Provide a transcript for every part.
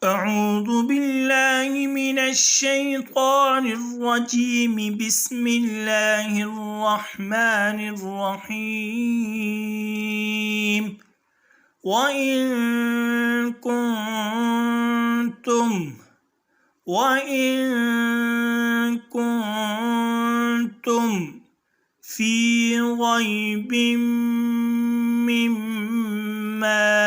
أعوذ بالله من الشيطان الرجيم. بسم الله الرحمن الرحيم. وإن كنتم في ريب مما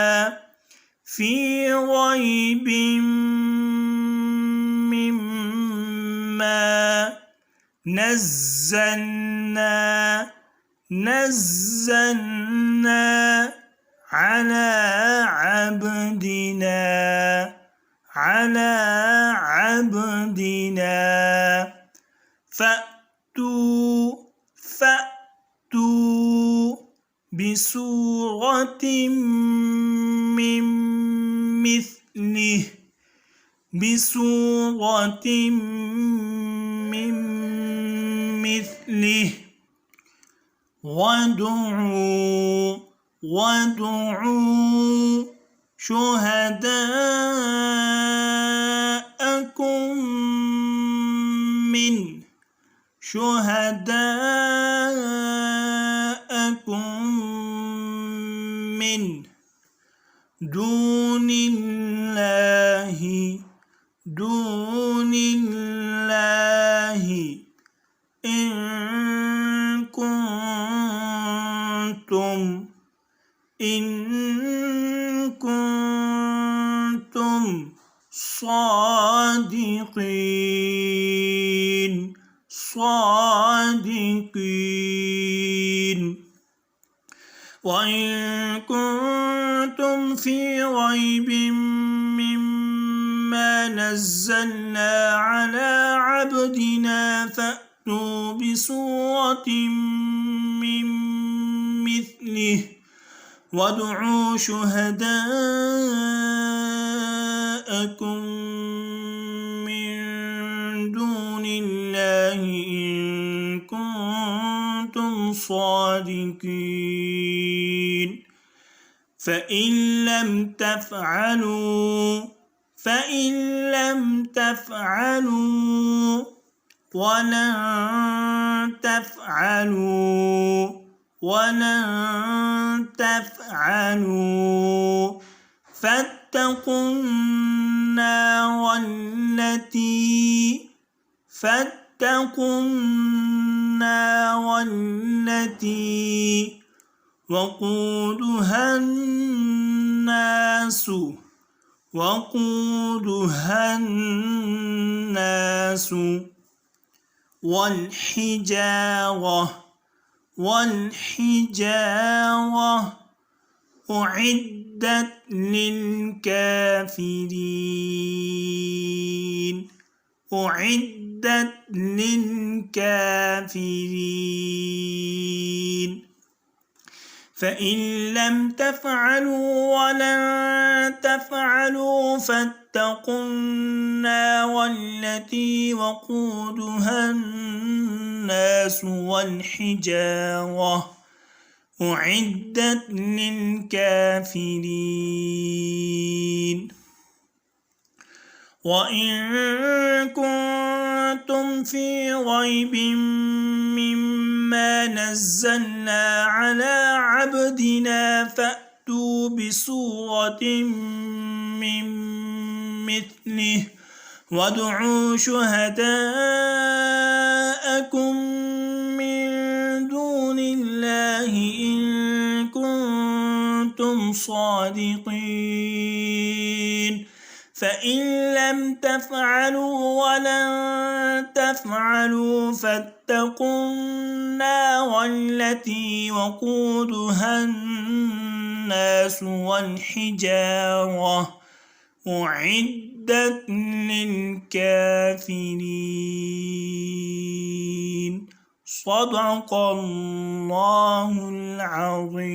نزلنا على عبدنا فأتوا بسورة من مثله وادعوا شهداءكم من دون الله إن كنتم صادقين. وإن كنتم في ريب مما نزلنا على عبدنا فأتوا بسورة من مثله وادعوا شهداءكم من دون الله إن كنتم صادقين. فإن لم تفعلوا ولن تفعلوا فاتقوا النار التي وقودها الناس والحجارة أعدت للكافرين. فإن لم تفعلوا ولن تفعلوا فاتقوا النار التي وقودها الناس والحجارة أعدت للكافرين. وإن كنتم في ريب مما نزلنا على عبدنا فأتوا بسورة من مثله وادعوا شهداءكم من دون الله إن كنتم صادقين. فإن لم تفعلوا ولن تفعلوا فاتقوا النار التي وقودها الناس والحجارة أعدت للكافرين. صدق الله العظيم.